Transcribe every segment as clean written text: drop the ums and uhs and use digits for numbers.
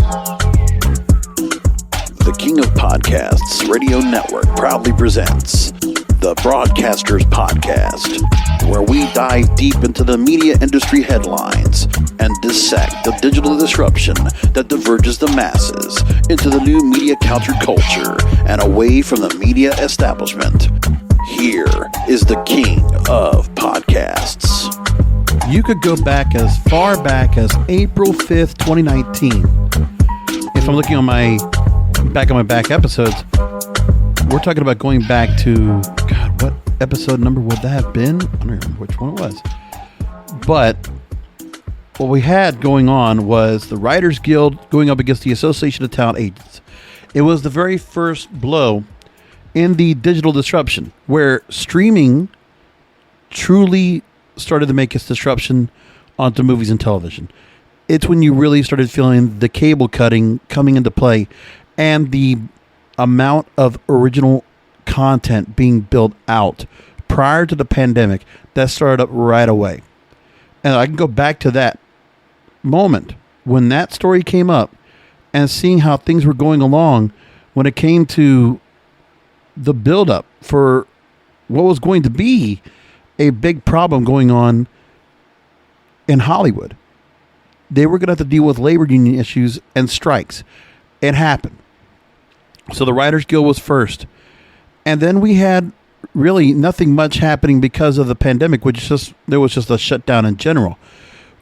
The King of Podcasts Radio Network proudly presents the Broadcasters Podcast, where we dive deep into the media industry headlines and dissect the digital disruption that diverges the masses into the new media counterculture and away from the media establishment. Here is the King of Podcasts. You could go back as far back as April 5th, 2019. If I'm looking on my back episodes, we're talking about going back to, God, what episode number would that have been? I don't remember which one it was. But what we had going on was the Writers Guild going up against the Association of Talent Agents. It was the very first blow in the digital disruption where streaming truly started to make its disruption onto movies and television. It's when you really started feeling the cable cutting coming into play and the amount of original content being built out prior to the pandemic that started up right away. And I can go back to that moment when that story came up and seeing how things were going along when it came to the buildup for what was going to be a big problem going on in Hollywood. They were going to have to deal with labor union issues and strikes. It happened. So the Writers Guild was first. And then we had really nothing much happening because of the pandemic, there was just a shutdown in general.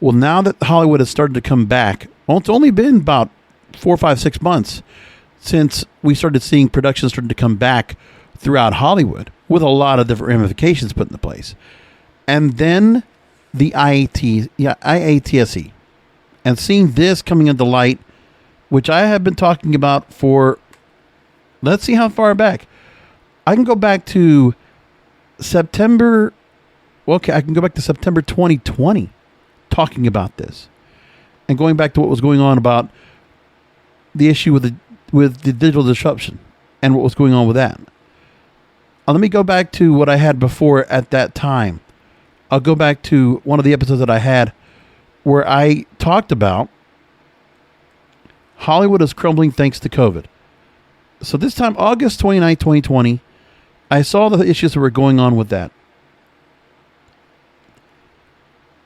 Well, now that Hollywood has started to come back, well, it's only been about 4, 5, 6 months since we started seeing production starting to come back throughout Hollywood with a lot of different ramifications put into place. And then the IATSE. And seeing this coming into light, which I have been talking about for, let's see how far back. I can go back to September 2020 talking about this. And going back to what was going on about the issue with the digital disruption and what was going on with that. Let me go back to what I had before at that time. I'll go back to one of the episodes that I had where I talked about Hollywood is crumbling thanks to COVID. So this time, August 29, 2020, I saw the issues that were going on with that.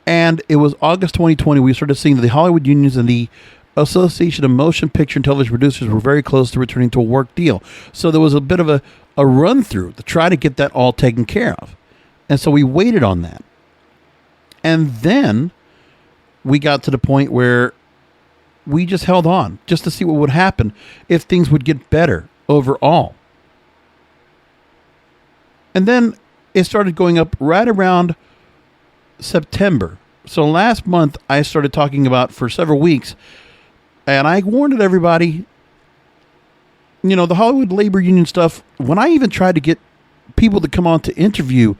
And it was August 2020, we started seeing that the Hollywood unions and the Association of Motion Picture and Television Producers were very close to returning to a work deal. So there was a bit of a run through to try to get that all taken care of. And so we waited on that. And then we got to the point where we just held on just to see what would happen if things would get better overall. And then it started going up right around September. So last month I started talking about for several weeks, and I warned everybody, the Hollywood labor union stuff, when I even tried to get people to come on to interview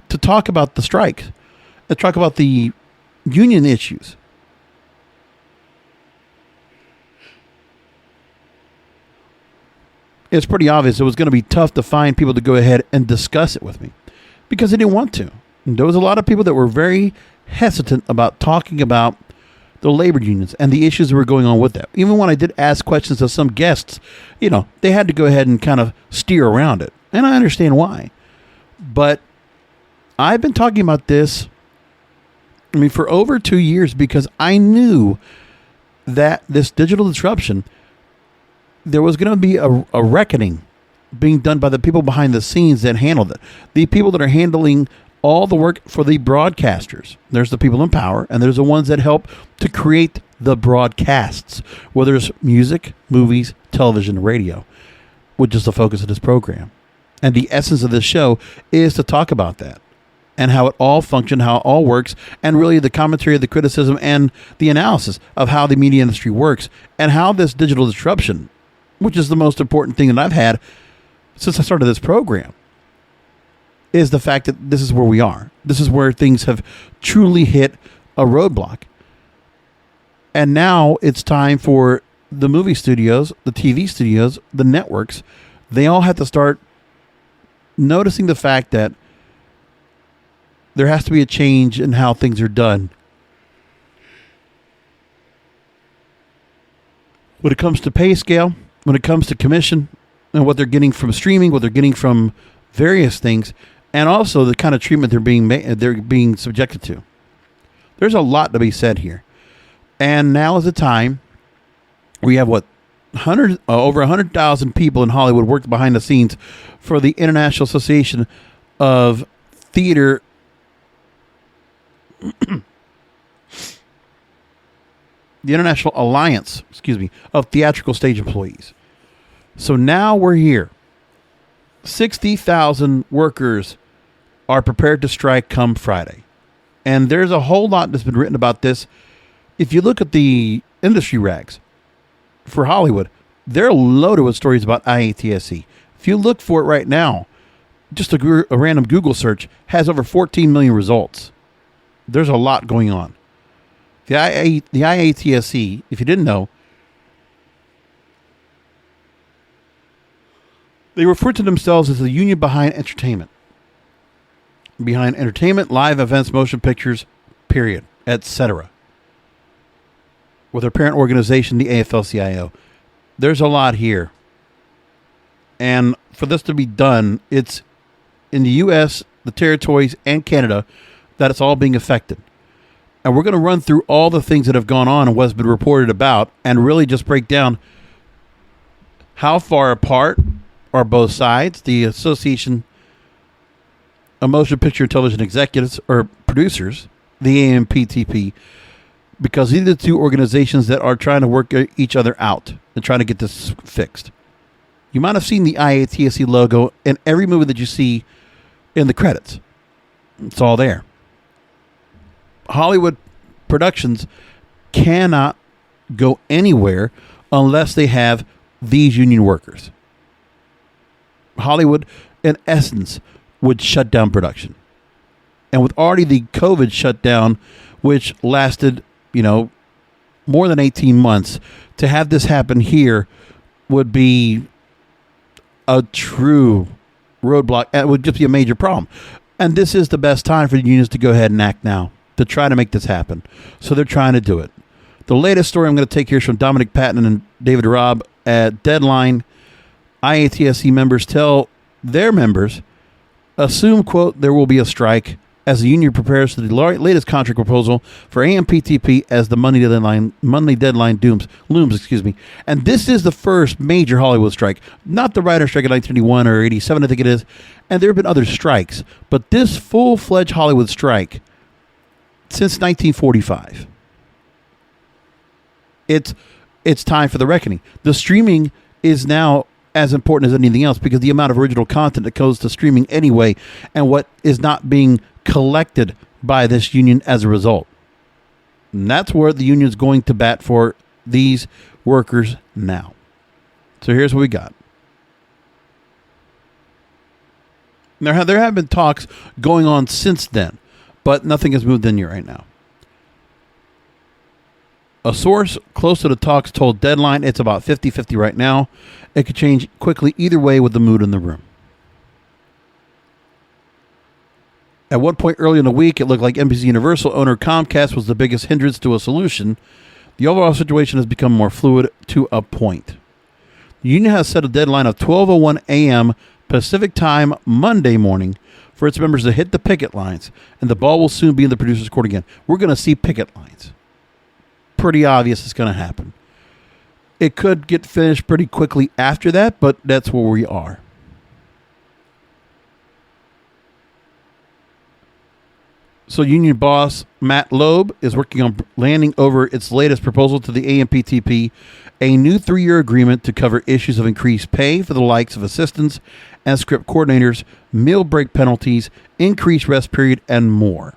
to talk about the strikes, to talk about the union issues. It's pretty obvious it was going to be tough to find people to go ahead and discuss it with me because they didn't want to. And there was a lot of people that were very hesitant about talking about the labor unions and the issues that were going on with that. Even when I did ask questions of some guests, they had to go ahead and kind of steer around it. And I understand why. But I've been talking about this, for over 2 years because I knew that this digital disruption, there was going to be a reckoning being done by the people behind the scenes that handled it. The people that are handling all the work for the broadcasters. There's the people in power, and there's the ones that help to create the broadcasts, whether it's music, movies, television, radio, which is the focus of this program. And the essence of this show is to talk about that and how it all functions, how it all works, and really the commentary, the criticism, and the analysis of how the media industry works and how this digital disruption, which is the most important thing that I've had since I started this program, is the fact that this is where we are. This is where things have truly hit a roadblock. And now it's time for the movie studios, the TV studios, the networks. They all have to start noticing the fact that there has to be a change in how things are done. when it comes to pay scale, when it comes to commission, and what they're getting from streaming, what they're getting from various things, and also the kind of treatment they're being subjected to. There's a lot to be said here. And now is the time. We have over 100,000 people in Hollywood worked behind the scenes for the International Association of Theater. The International Alliance, of Theatrical Stage Employees. So now we're here. 60,000 workers are prepared to strike come Friday. And there's a whole lot that's been written about this. If you look at the industry rags for Hollywood, they're loaded with stories about IATSE. If you look for it right now, just a random Google search has over 14 million results. There's a lot going on. The IATSE, if you didn't know, they refer to themselves as the union behind entertainment. Behind entertainment, live events, motion pictures, period, etc. With their parent organization, the AFL-CIO. There's a lot here. And for this to be done, it's in the U.S., the territories, and Canada that it's all being affected. And we're going to run through all the things that have gone on and what's been reported about and really just break down how far apart are both sides. The Association of Motion Picture and Television Executives or Producers, the AMPTP, because these are the two organizations that are trying to work each other out and trying to get this fixed. You might have seen the IATSE logo in every movie that you see in the credits. It's all there. Hollywood productions cannot go anywhere unless they have these union workers. Hollywood, in essence, would shut down production. And with already the COVID shutdown, which lasted, more than 18 months, to have this happen here would be a true roadblock. It would just be a major problem. And this is the best time for the unions to go ahead and act now, to try to make this happen. So they're trying to do it. The latest story I'm going to take here is from Dominic Patton and David Robb at Deadline. IATSE members tell their members, assume, quote, there will be a strike as the union prepares for the latest contract proposal for AMPTP as the Monday deadline looms. And this is the first major Hollywood strike, not the writer strike in 1981 or 87, I think it is. And there have been other strikes, but this full-fledged Hollywood strike since 1945. It's time for the reckoning. The streaming is now as important as anything else because the amount of original content that goes to streaming anyway and what is not being collected by this union as a result. And that's where the union is going to bat for these workers now. So here's what we got. There have been talks going on since then, but nothing has moved in here right now. A source close to the talks told Deadline it's about 50-50 right now. It could change quickly either way with the mood in the room. At one point early in the week, it looked like NBC Universal owner Comcast was the biggest hindrance to a solution. The overall situation has become more fluid to a point. The union has set a deadline of 12:01 a.m. Pacific time Monday morning for its members to hit the picket lines, and the ball will soon be in the producers' court again. We're going to see picket lines. Pretty obvious it's going to happen. It could get finished pretty quickly after that, but that's where we are. So union boss Matt Loeb is working on landing over its latest proposal to the AMPTP, a new 3-year agreement to cover issues of increased pay for the likes of assistants and script coordinators, meal break penalties, increased rest period, and more.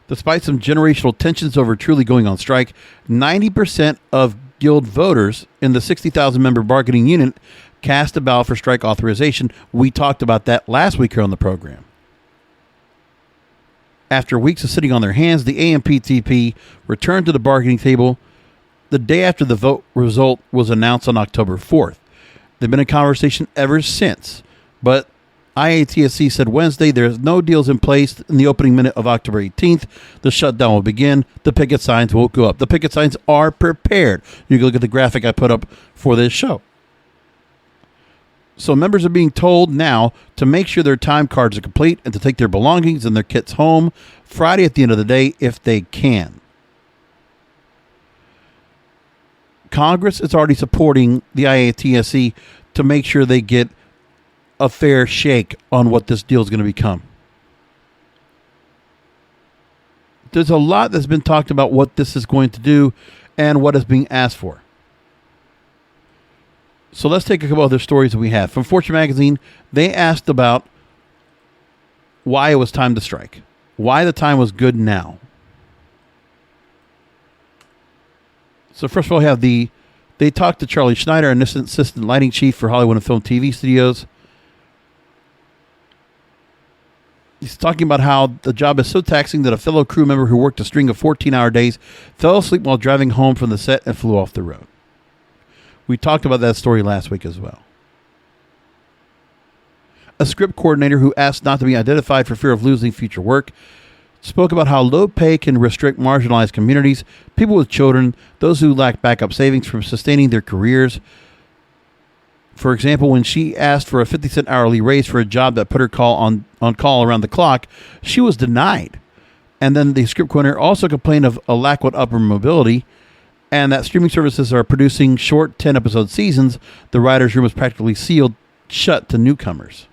Despite some generational tensions over truly going on strike, 90% of Guild voters in the 60,000-member bargaining unit cast a ballot for strike authorization. We talked about that last week here on the program. After weeks of sitting on their hands, the AMPTP returned to the bargaining table the day after the vote result was announced on October 4th. They've been in conversation ever since, but IATSE said Wednesday there's no deals in place in the opening minute of October 18th. The shutdown will begin. The picket signs will go up. The picket signs are prepared. You can look at the graphic I put up for this show. So members are being told now to make sure their time cards are complete and to take their belongings and their kits home Friday at the end of the day if they can. Congress is already supporting the IATSE to make sure they get a fair shake on what this deal is going to become. There's a lot that's been talked about what this is going to do and what is being asked for. So let's take a couple other stories that we have. From Fortune Magazine, they asked about why it was time to strike. Why the time was good now. So first of all, they talked to Charlie Schneider, an assistant lighting chief for Hollywood and Film TV Studios. He's talking about how the job is so taxing that a fellow crew member who worked a string of 14-hour days fell asleep while driving home from the set and flew off the road. We talked about that story last week as well. A script coordinator who asked not to be identified for fear of losing future work spoke about how low pay can restrict marginalized communities, people with children, those who lack backup savings from sustaining their careers. For example, when she asked for a 50-cent hourly raise for a job that put her on call around the clock, she was denied. And then the script coordinator also complained of a lack of upper mobility and that streaming services are producing short 10-episode seasons. The writer's room was practically sealed shut to newcomers.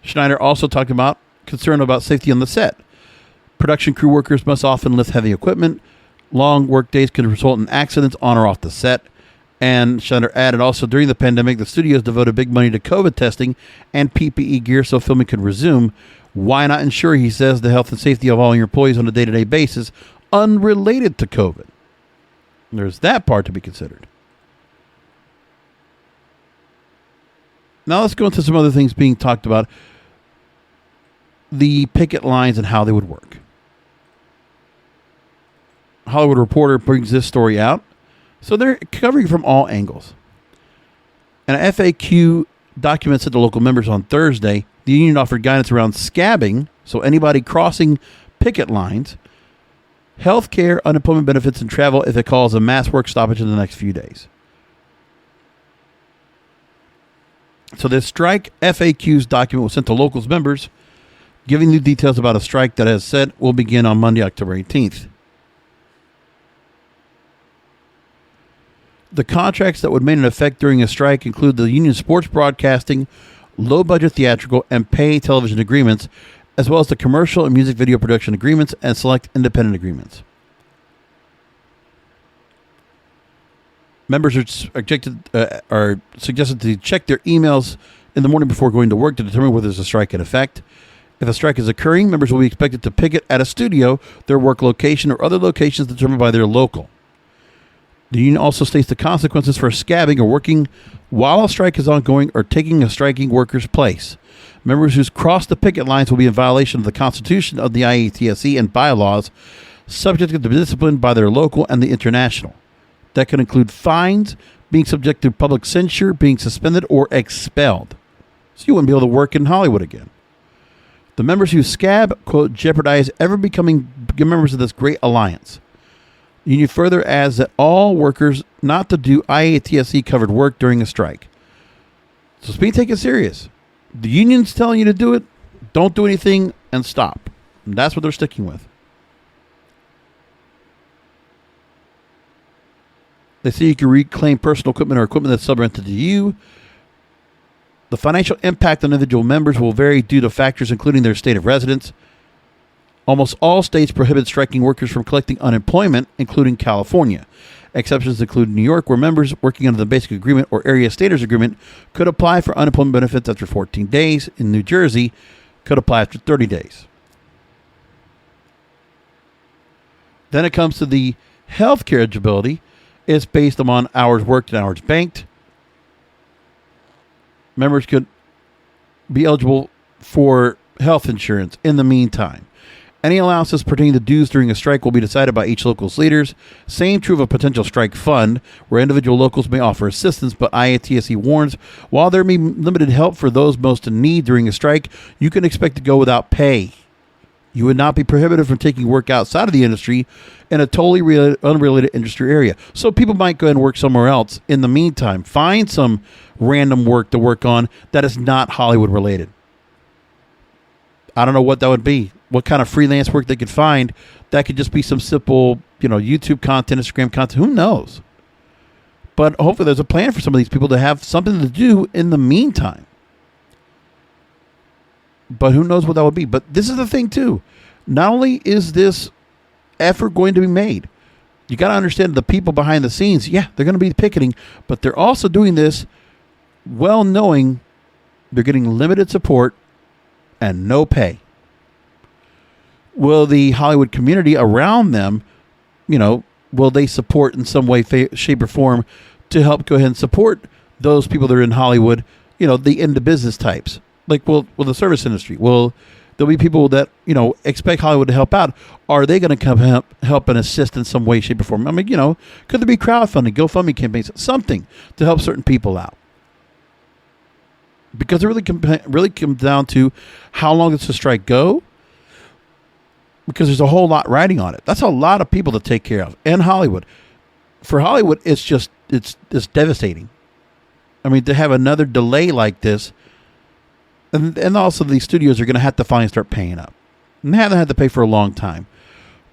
Schneider also talked about concern about safety on the set. Production crew workers must often lift heavy equipment. Long work days could result in accidents on or off the set. And Schneider added also during the pandemic, the studios devoted big money to COVID testing and PPE gear so filming could resume. Why not ensure, he says, the health and safety of all your employees on a day-to-day basis unrelated to COVID? There's that part to be considered. Now let's go into some other things being talked about. The picket lines and how they would work. Hollywood Reporter brings this story out. So they're covering from all angles. An FAQ document sent to local members on Thursday. The union offered guidance around scabbing, so anybody crossing picket lines, health care, unemployment benefits, and travel if it calls a mass work stoppage in the next few days. So this strike FAQs document was sent to locals members, giving new details about a strike that, as said, will begin on Monday, October 18th. The contracts that would remain in effect during a strike include the union sports broadcasting, low-budget theatrical, and pay television agreements, as well as the commercial and music video production agreements and select independent agreements. Members are suggested to check their emails in the morning before going to work to determine whether there's a strike in effect. If a strike is occurring, members will be expected to picket at a studio, their work location, or other locations determined by their local. The union also states the consequences for scabbing or working while a strike is ongoing or taking a striking worker's place. Members who cross the picket lines will be in violation of the Constitution of the IATSE and bylaws, subject to discipline by their local and the international. That could include fines, being subject to public censure, being suspended, or expelled. So you wouldn't be able to work in Hollywood again. The members who scab, quote, jeopardize ever becoming members of this great alliance. The union further adds that all workers not to do IATSE covered work during a strike. So it's being taken serious. The union's telling you to do it, don't do anything, and stop. And that's what they're sticking with. They say you can reclaim personal equipment or equipment that's subrented to you. The financial impact on individual members will vary due to factors including their state of residence. Almost all states prohibit striking workers from collecting unemployment, including California. Exceptions include New York, where members working under the Basic Agreement or Area Standards Agreement could apply for unemployment benefits after 14 days. In New Jersey, could apply after 30 days. Then it comes to the health care eligibility. It's based upon hours worked and hours banked. Members could be eligible for health insurance in the meantime. Any allowances pertaining to dues during a strike will be decided by each local's leaders. Same true of a potential strike fund, where individual locals may offer assistance, but IATSE warns, while there may be limited help for those most in need during a strike, you can expect to go without pay. You would not be prohibited from taking work outside of the industry in a totally unrelated industry area. So people might go ahead and work somewhere else. In the meantime, find some random work to work on that is not Hollywood related. I don't know what that would be. What kind of freelance work they could find. That could just be some simple, YouTube content, Instagram content. Who knows? But hopefully there's a plan for some of these people to have something to do in the meantime. But who knows what that would be. But this is the thing, too. Not only is this effort going to be made, you got to understand the people behind the scenes. Yeah, they're going to be picketing, but they're also doing this well knowing they're getting limited support and no pay. Will the Hollywood community around them, will they support in some way, shape, or form to help go ahead and support those people that are in Hollywood, the into business types? Like, will the service industry? Will there be people that, expect Hollywood to help out? Are they going to come help and assist in some way, shape, or form? I mean, could there be crowdfunding, GoFundMe campaigns, something to help certain people out? Because it really comes down to how long does the strike go? Because there's a whole lot riding on it. That's a lot of people to take care of. And Hollywood. For Hollywood, it's devastating. I mean, to have another delay like this, and also the studios are going to have to finally start paying up. And they haven't had to pay for a long time.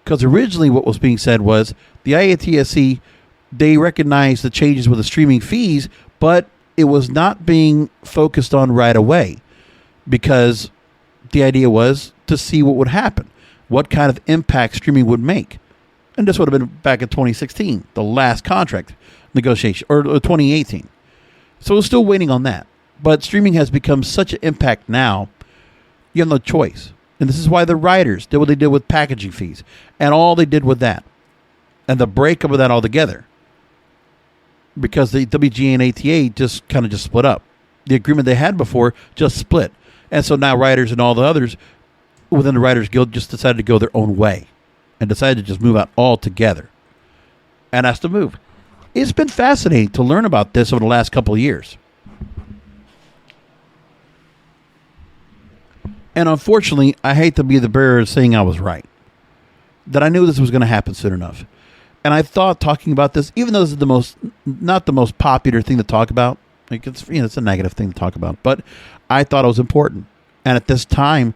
Because originally what was being said was the IATSE, they recognized the changes with the streaming fees, but it was not being focused on right away. Because the idea was to see what would happen. What kind of impact streaming would make. And this would have been back in 2016, the last contract negotiation, or 2018. So we're still waiting on that. But streaming has become such an impact now, you have no choice. And this is why the writers did what they did with packaging fees. And all they did with that. And the breakup of that altogether. Because the WGA and ATA just split up. The agreement they had before just split. And so now writers and all the others within the Writers Guild just decided to go their own way. And decided to just move out altogether. And that's the move. It's been fascinating to learn about this over the last couple of years. And unfortunately, I hate to be the bearer of saying I was right. That I knew this was going to happen soon enough. And I thought talking about this, even though this is not the most popular thing to talk about, like it's a negative thing to talk about, but I thought it was important. And at this time,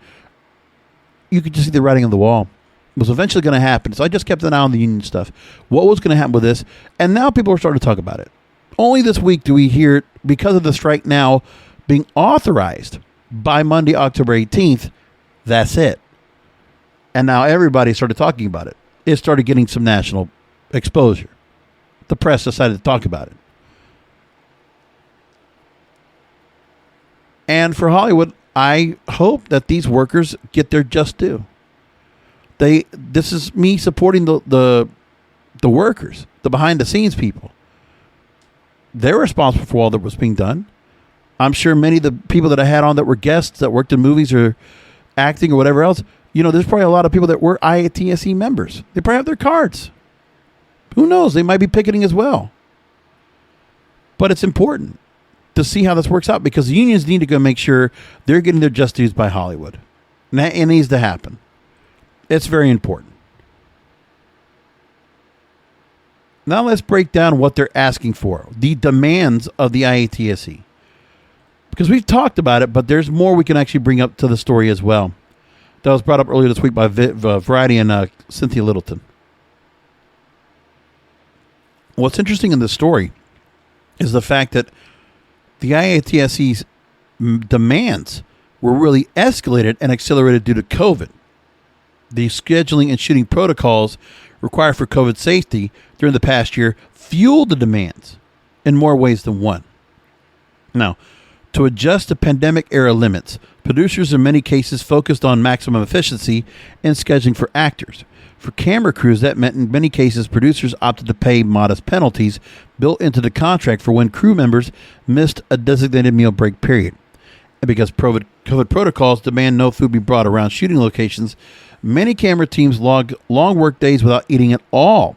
you could just see the writing on the wall. It was eventually going to happen. So I just kept an eye on the union stuff. What was going to happen with this? And now people are starting to talk about it. Only this week do we hear, because of the strike now being authorized by Monday, October 18th, that's it. And now everybody started talking about it. It started getting some national exposure. The press decided to talk about it. And for Hollywood, I hope that these workers get their just due. This is me supporting the workers, the behind the scenes people. They're responsible for all that was being done. I'm sure many of the people that I had on that were guests that worked in movies or acting or whatever else, there's probably a lot of people that were IATSE members. They probably have their cards. Who knows? They might be picketing as well. But it's important to see how this works out because the unions need to go make sure they're getting their just dues by Hollywood. And that needs to happen. It's very important. Now let's break down what they're asking for, the demands of the IATSE. Because we've talked about it, but there's more we can actually bring up to the story as well. That was brought up earlier this week by Variety and Cynthia Littleton. What's interesting in this story is the fact that the IATSE's demands were really escalated and accelerated due to COVID. The scheduling and shooting protocols required for COVID safety during the past year fueled the demands in more ways than one. Now, to adjust to pandemic-era limits, producers in many cases focused on maximum efficiency in scheduling for actors. For camera crews, that meant in many cases producers opted to pay modest penalties built into the contract for when crew members missed a designated meal break period. And because COVID protocols demand no food be brought around shooting locations, many camera teams log long work days without eating at all.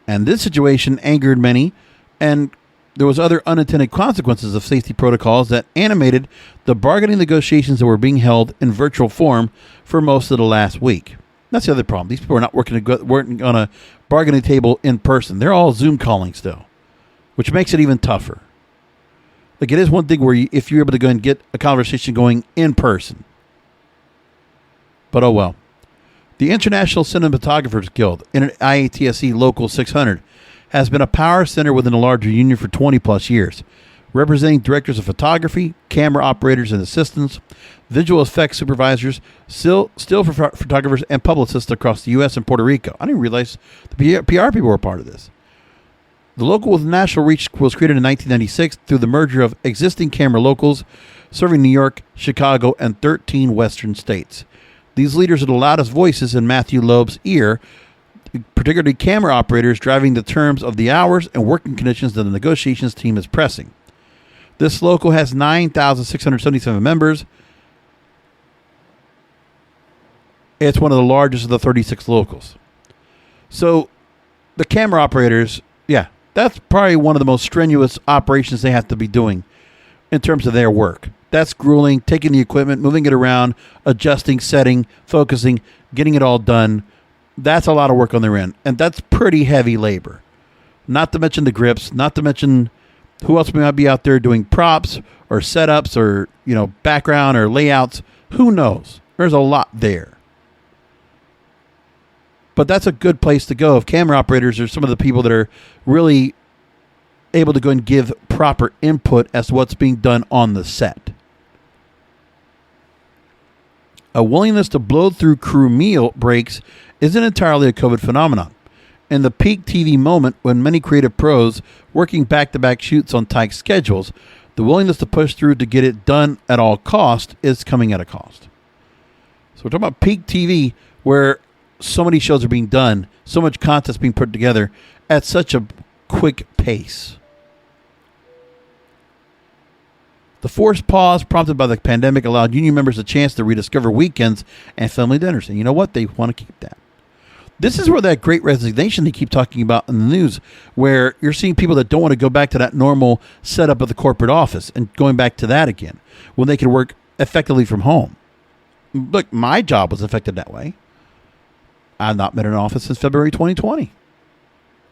And this situation angered many, and there was other unintended consequences of safety protocols that animated the bargaining negotiations that were being held in virtual form for most of the last week. That's the other problem. These people are not working on a bargaining table in person. They're all Zoom calling still, which makes it even tougher. Like, it is one thing where if you're able to go and get a conversation going in person. But oh well. The International Cinematographers Guild, in IATSE Local 600, has been a power center within a larger union for 20 plus years, representing directors of photography, camera operators and assistants, visual effects supervisors, still photographers, and publicists across the U.S. and Puerto Rico. I didn't realize the PR people were part of this. The local with national reach was created in 1996 through the merger of existing camera locals serving New York, Chicago, and 13 western states. These leaders are the loudest voices in Matthew Loeb's ear, particularly camera operators driving the terms of the hours and working conditions that the negotiations team is pressing. This local has 9,677 members. It's one of the largest of the 36 locals. So the camera operators, yeah, that's probably one of the most strenuous operations they have to be doing in terms of their work. That's grueling, taking the equipment, moving it around, adjusting, setting, focusing, getting it all done. That's a lot of work on their end. And that's pretty heavy labor. Not to mention the grips, not to mention who else might be out there doing props or setups or, background or layouts. Who knows? There's a lot there. But that's a good place to go. If camera operators are some of the people that are really able to go and give proper input as to what's being done on the set. A willingness to blow through crew meal breaks isn't entirely a COVID phenomenon. In the peak TV moment, when many creative pros working back-to-back shoots on tight schedules, the willingness to push through to get it done at all cost is coming at a cost. So we're talking about peak TV, where so many shows are being done, so much content's being put together at such a quick pace. The forced pause prompted by the pandemic allowed union members a chance to rediscover weekends and family dinners. And you know what? They want to keep that. This is where that great resignation they keep talking about in the news, where you're seeing people that don't want to go back to that normal setup of the corporate office and going back to that again when they can work effectively from home. Look, my job was affected that way. I've not been in an office since February 2020.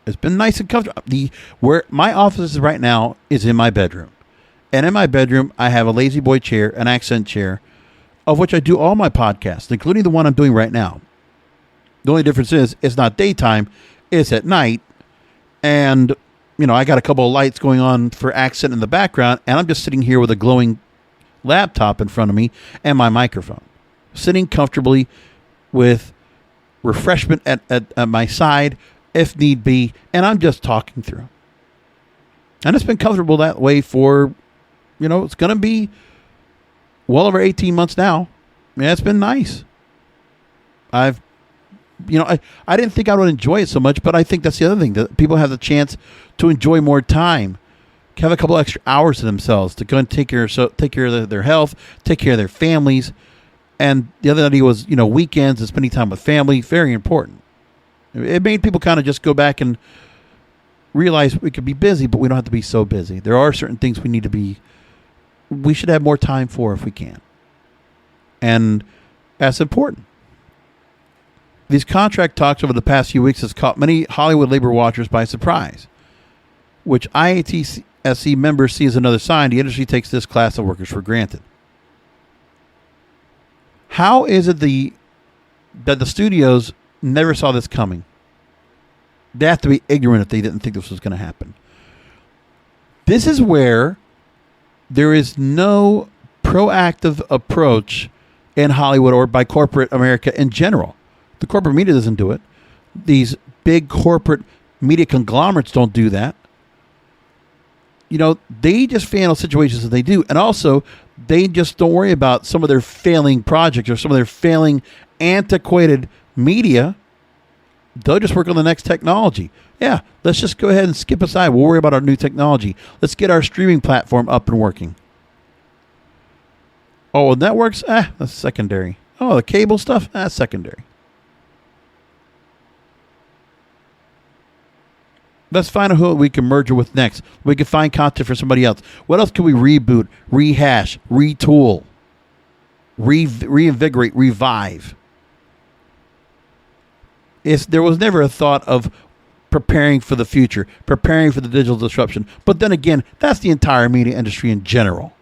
It's been nice and comfortable. Where my office is right now is in my bedroom. And in my bedroom, I have a lazy boy chair, an accent chair, of which I do all my podcasts, including the one I'm doing right now. The only difference is it's not daytime, it's at night. And, I got a couple of lights going on for accent in the background, and I'm just sitting here with a glowing laptop in front of me and my microphone. Sitting comfortably with refreshment at my side, if need be, and I'm just talking through. And it's been comfortable that way for, it's going to be well over 18 months now. It's been nice. I didn't think I would enjoy it so much, but I think that's the other thing, that people have the chance to enjoy more time, have a couple extra hours to themselves to go and take care of their health, take care of their families. And the other idea was, weekends and spending time with family, very important. It made people kind of just go back and realize we could be busy, but we don't have to be so busy. There are certain things we should have more time for if we can. And that's important. These contract talks over the past few weeks has caught many Hollywood labor watchers by surprise, which IATSE members see as another sign the industry takes this class of workers for granted. How is it that the studios never saw this coming? They have to be ignorant if they didn't think this was going to happen. This is where there is no proactive approach in Hollywood or by corporate America in general. The corporate media doesn't do it. These big corporate media conglomerates don't do that. They just handle situations as they do. And also, they just don't worry about some of their failing projects or some of their failing antiquated media. They'll just work on the next technology. Yeah, let's just go ahead and skip aside. We'll worry about our new technology. Let's get our streaming platform up and working. Oh, networks? That's secondary. Oh, the cable stuff? That's secondary. Let's find out who we can merge it with next. We can find content for somebody else. What else can we reboot, rehash, retool, reinvigorate, revive? There was never a thought of preparing for the future, preparing for the digital disruption. But then again, that's the entire media industry in general.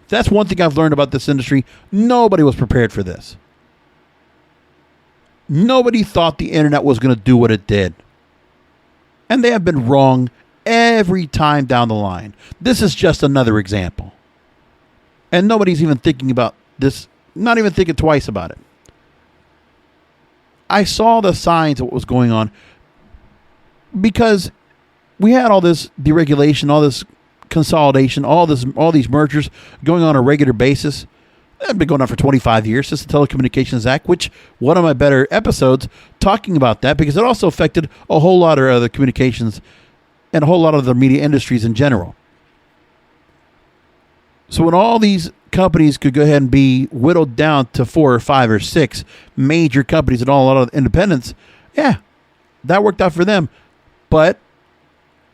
That's one thing I've learned about this industry. Nobody was prepared for this. Nobody thought the internet was going to do what it did. And they have been wrong every time down the line. This is just another example. And nobody's even thinking about this, not even thinking twice about it. I saw the signs of what was going on because we had all this deregulation, all this consolidation, all these mergers going on a regular basis. They've been going on for 25 years since the Telecommunications Act, which one of my better episodes talking about that because it also affected a whole lot of other communications and a whole lot of the media industries in general. So when all these companies could go ahead and be whittled down to 4 or 5 or 6 major companies and all a lot of independents, yeah, that worked out for them. But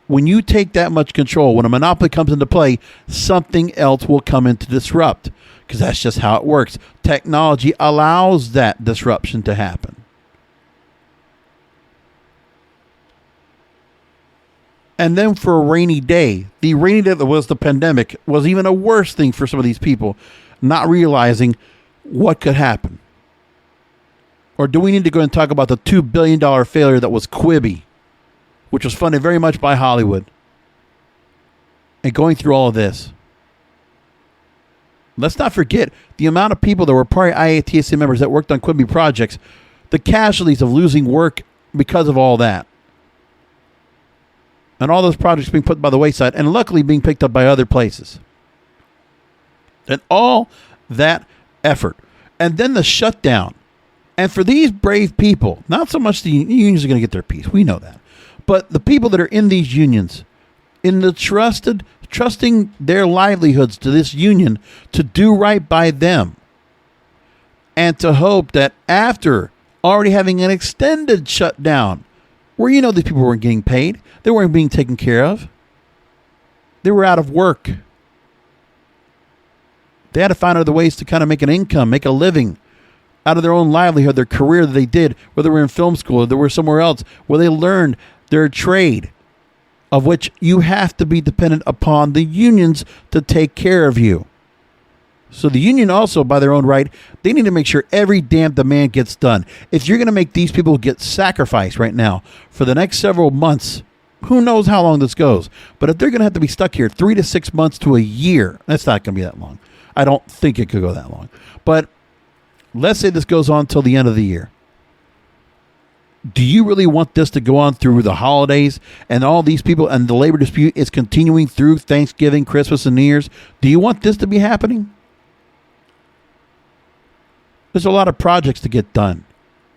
when you take that much control, when a monopoly comes into play, something else will come in to disrupt because that's just how it works. Technology allows that disruption to happen. And then for a rainy day, the rainy day that was the pandemic was even a worse thing for some of these people, not realizing what could happen. Or do we need to go and talk about the $2 billion failure that was Quibi, which was funded very much by Hollywood? And going through all of this, let's not forget the amount of people that were prior IATSE members that worked on Quibi projects, the casualties of losing work because of all that. And all those projects being put by the wayside and luckily being picked up by other places. And all that effort. And then the shutdown. And for these brave people, not so much the unions are going to get their piece. We know that. But the people that are in these unions, in the trusting their livelihoods to this union to do right by them. And to hope that after already having an extended shutdown, where these people weren't getting paid, they weren't being taken care of, they were out of work. They had to find other ways to kind of make an income, make a living out of their own livelihood, their career that they did, whether they were in film school or they were somewhere else, where they learned their trade, of which you have to be dependent upon the unions to take care of you. So the union also, by their own right, they need to make sure every damn demand gets done. If you're going to make these people get sacrificed right now for the next several months, who knows how long this goes, but if they're going to have to be stuck here 3 to 6 months to a year, that's not going to be that long. I don't think it could go that long. But let's say this goes on till the end of the year. Do you really want this to go on through the holidays and all these people and the labor dispute is continuing through Thanksgiving, Christmas, and New Year's? Do you want this to be happening? There's a lot of projects to get done.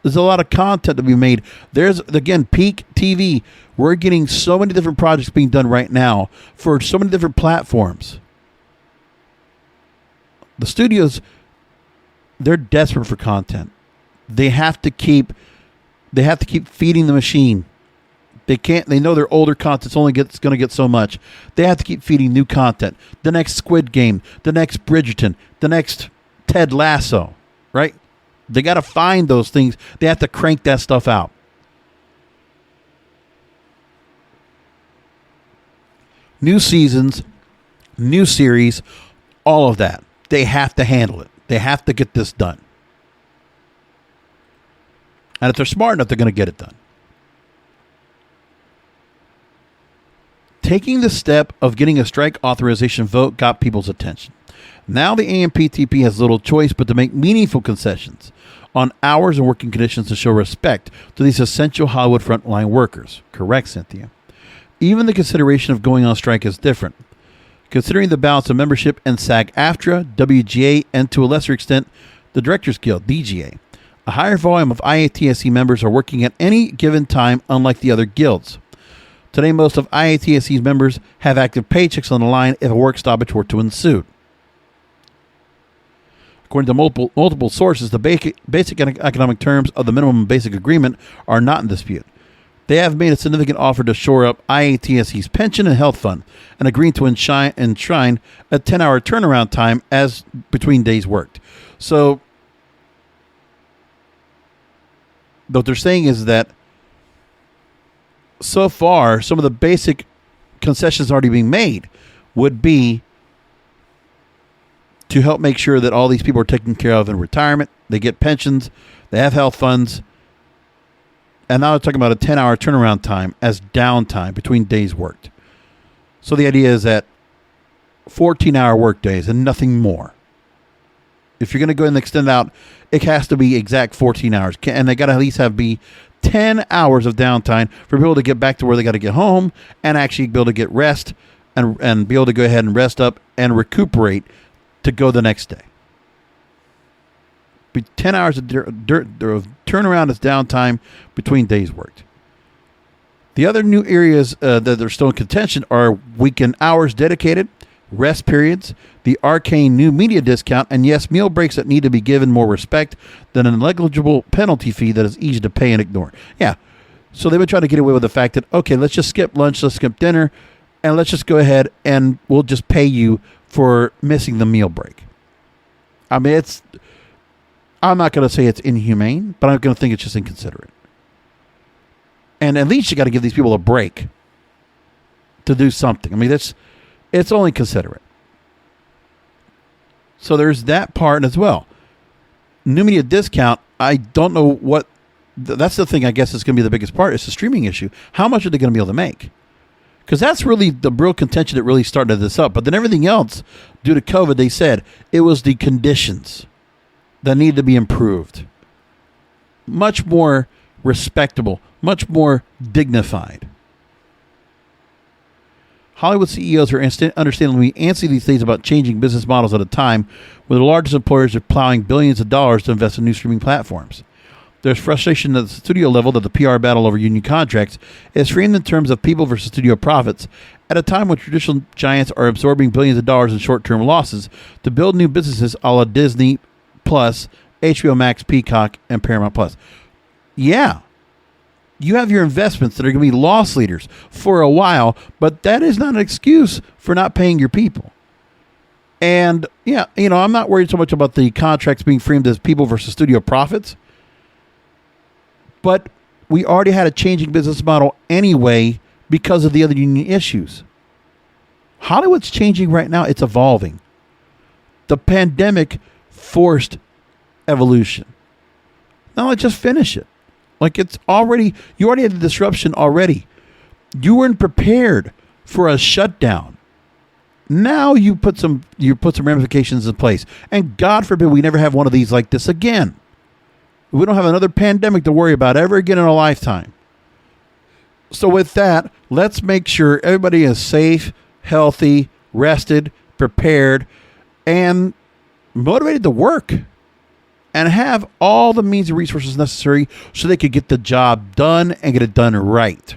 There's a lot of content to be made. There's, again, peak TV. We're getting so many different projects being done right now for so many different platforms. The studios, they're desperate for content. They have to keep feeding the machine. They know their older content's only going to get so much. They have to keep feeding new content. The next Squid Game, the next Bridgerton, the next Ted Lasso. Right? They got to find those things. They have to crank that stuff out. New seasons, new series, all of that. They have to handle it. They have to get this done. And if they're smart enough, they're going to get it done. Taking the step of getting a strike authorization vote got people's attention. Now the AMPTP has little choice but to make meaningful concessions on hours and working conditions to show respect to these essential Hollywood frontline workers. Correct, Cynthia. Even the consideration of going on strike is different. Considering the balance of membership in SAG-AFTRA, WGA, and to a lesser extent, the Directors Guild, DGA, a higher volume of IATSE members are working at any given time, unlike the other guilds. Today, most of IATSE's members have active paychecks on the line if a work stoppage were to ensue. According to multiple sources, the basic economic terms of the minimum basic agreement are not in dispute. They have made a significant offer to shore up IATSE's pension and health fund and agreed to enshrine a 10-hour turnaround time as between days worked. So what they're saying is that so far, some of the basic concessions already being made would be to help make sure that all these people are taken care of in retirement. They get pensions, they have health funds, and now they're talking about a 10-hour turnaround time as downtime between days worked. So the idea is that 14-hour work days and nothing more. If you're going to go ahead and extend out, it has to be exact 14 hours. And they got to at least be 10 hours of downtime for people to get back to where they got to get home and actually be able to get rest and be able to go ahead and rest up and recuperate to go the next day. 10 hours of turnaround is downtime between days worked. The other new areas that are still in contention are weekend hours dedicated, rest periods, the arcane new media discount, and yes, meal breaks that need to be given more respect than a negligible penalty fee that is easy to pay and ignore. Yeah, so they've been trying to get away with the fact that, okay, let's just skip lunch, let's skip dinner, and let's just go ahead and we'll just pay you for missing the meal break. I mean, I'm not going to say it's inhumane, but I'm going to think it's just inconsiderate. And at least you got to give these people a break to do something. I mean, it's only considerate. So there's that part as well. New media discount, I don't know what, that's the thing I guess is going to be the biggest part. It's the streaming issue. How much are they going to be able to make? Because that's really the real contention that really started this up. But then everything else, due to COVID, they said it was the conditions that need to be improved. Much more respectable, much more dignified. Hollywood CEOs are understandably antsy these days about changing business models at a time where the largest employers are plowing billions of dollars to invest in new streaming platforms. There's frustration at the studio level that the PR battle over union contracts is framed in terms of people versus studio profits at a time when traditional giants are absorbing billions of dollars in short-term losses to build new businesses a la Disney Plus, HBO Max, Peacock, and Paramount Plus. Yeah, you have your investments that are going to be loss leaders for a while, but that is not an excuse for not paying your people. And yeah, I'm not worried so much about the contracts being framed as people versus studio profits, but we already had a changing business model anyway because of the other union issues. Hollywood's changing right now. It's evolving. The pandemic forced evolution. Now let's just finish it. Like you already had the disruption already. You weren't prepared for a shutdown. Now you put some ramifications in place. And God forbid we never have one of these like this again. We don't have another pandemic to worry about ever again in a lifetime. So with that, let's make sure everybody is safe, healthy, rested, prepared, and motivated to work and have all the means and resources necessary so they could get the job done and get it done right.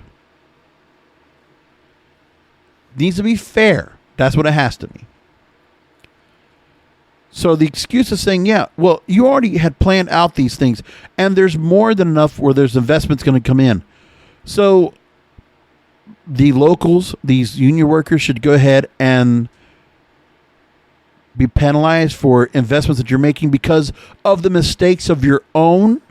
It needs to be fair. That's what it has to be. So the excuse is saying, yeah, well, you already had planned out these things and there's more than enough where there's investments going to come in. So the locals, these union workers should go ahead and be penalized for investments that you're making because of the mistakes of your own.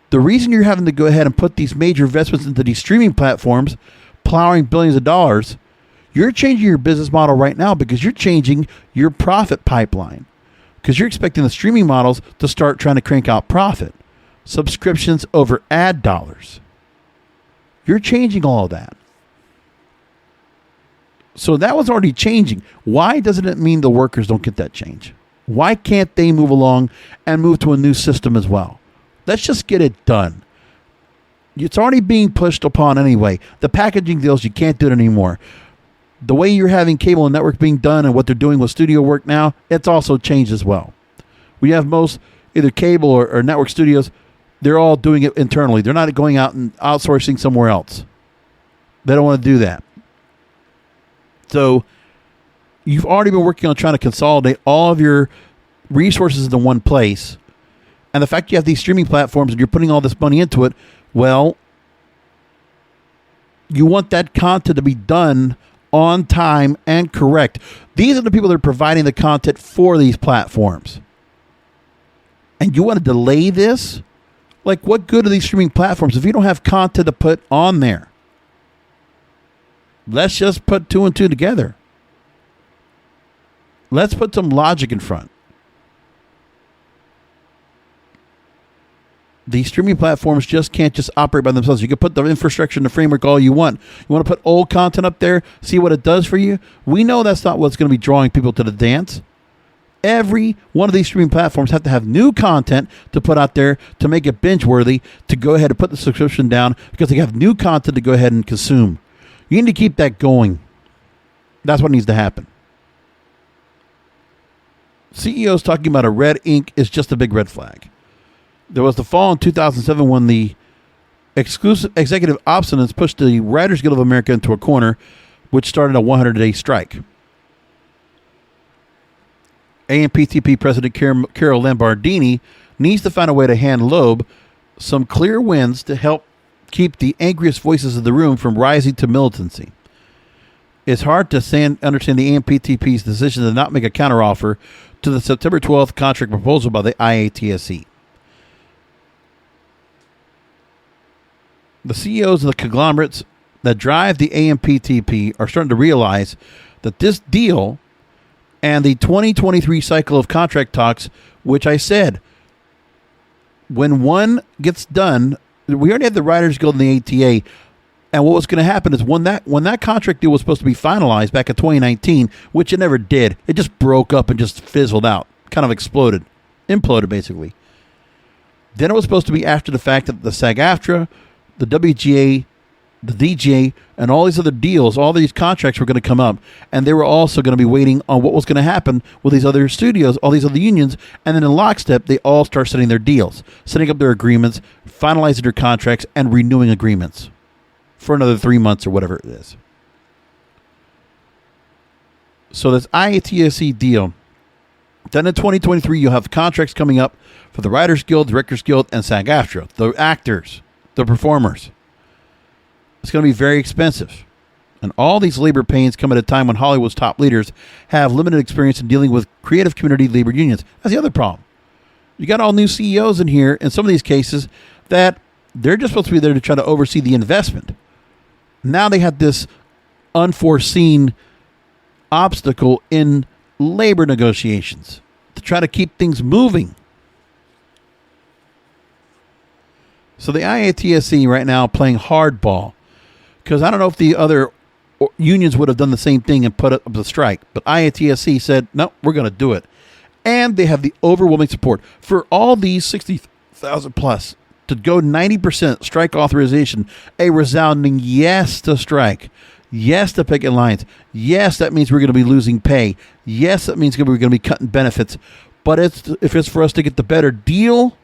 The reason you're having to go ahead and put these major investments into these streaming platforms, plowing billions of dollars, you're changing your business model right now because you're changing your profit pipeline. Because you're expecting the streaming models to start trying to crank out profit. Subscriptions over ad dollars. You're changing all of that. So that was already changing. Why doesn't it mean the workers don't get that change? Why can't they move along and move to a new system as well? Let's just get it done. It's already being pushed upon anyway. The packaging deals, you can't do it anymore. The way you're having cable and network being done and what they're doing with studio work now, it's also changed as well. We have most either cable or network studios, they're all doing it internally. They're not going out and outsourcing somewhere else. They don't want to do that. So you've already been working on trying to consolidate all of your resources into one place, and the fact you have these streaming platforms and you're putting all this money into it, well, you want that content to be done on time and correct. These are the people that are providing the content for these platforms. And you want to delay this? Like, what good are these streaming platforms if you don't have content to put on there? Let's just put two and two together. Let's put some logic in front. These streaming platforms just can't just operate by themselves. You can put the infrastructure and the framework all you want. You want to put old content up there, see what it does for you? We know that's not what's going to be drawing people to the dance. Every one of these streaming platforms have to have new content to put out there to make it binge-worthy, to go ahead and put the subscription down because they have new content to go ahead and consume. You need to keep that going. That's what needs to happen. CEOs talking about a red ink is just a big red flag. There was the fall in 2007 when the exclusive executive obstinance pushed the Writers Guild of America into a corner, which started a 100-day strike. AMPTP President Carol Lombardini needs to find a way to hand Loeb some clear wins to help keep the angriest voices of the room from rising to militancy. It's hard to understand the AMPTP's decision to not make a counteroffer to the September 12th contract proposal by the IATSE. The CEOs of the conglomerates that drive the AMPTP are starting to realize that this deal and the 2023 cycle of contract talks, which I said, when one gets done, we already had the Writers Guild and the ATA, and what was going to happen is when that contract deal was supposed to be finalized back in 2019, which it never did, it just broke up and just fizzled out, kind of imploded basically. Then it was supposed to be after the fact that the SAG-AFTRA, the WGA, the DJ, and all these other deals, all these contracts were going to come up, and they were also going to be waiting on what was going to happen with these other studios, all these other unions, and then in lockstep, they all start setting their deals, setting up their agreements, finalizing their contracts, and renewing agreements for another 3 months or whatever it is. So this IATSE deal, then in 2023, you'll have contracts coming up for the Writers Guild, Directors Guild, and SAG-AFTRA, the actors, the performers. It's going to be very expensive. And all these labor pains come at a time when Hollywood's top leaders have limited experience in dealing with creative community labor unions. That's the other problem. You got all new CEOs in here, in some of these cases, that they're just supposed to be there to try to oversee the investment. Now they have this unforeseen obstacle in labor negotiations to try to keep things moving. So the IATSE right now playing hardball, because I don't know if the other unions would have done the same thing and put up the strike, but IATSE said, no, we're going to do it. And they have the overwhelming support for all these 60,000 plus to go 90% strike authorization, a resounding yes to strike, yes to picket lines. Yes, that means we're going to be losing pay. Yes, that means we're going to be cutting benefits. But if it's for us to get the better deal,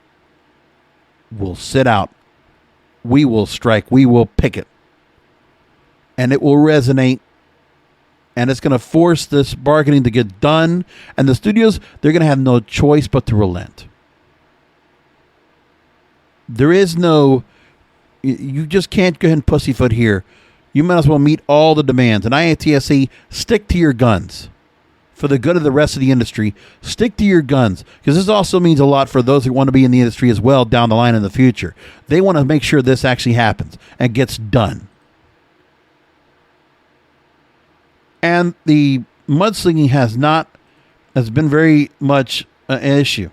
we'll sit out. We will strike. We will picket. And it will resonate. And it's going to force this bargaining to get done. And the studios, they're going to have no choice but to relent. There is no, you just can't go ahead and pussyfoot here. You might as well meet all the demands. And IATSE, stick to your guns. For the good of the rest of the industry, stick to your guns. Because this also means a lot for those who want to be in the industry as well down the line in the future. They want to make sure this actually happens and gets done. And the mudslinging has been very much an issue.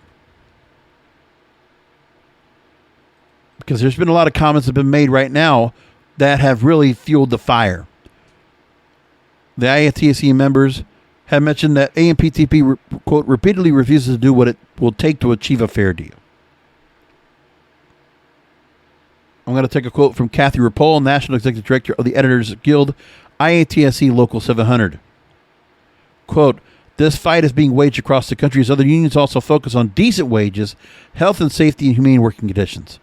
Because there's been a lot of comments that have been made right now that have really fueled the fire. The IATSE members have mentioned that AMPTP, quote, repeatedly refuses to do what it will take to achieve a fair deal. I'm going to take a quote from Kathy Rapole, National Executive Director of the Editors Guild, IATSE Local 700. Quote, this fight is being waged across the country as other unions also focus on decent wages, health and safety, and humane working conditions.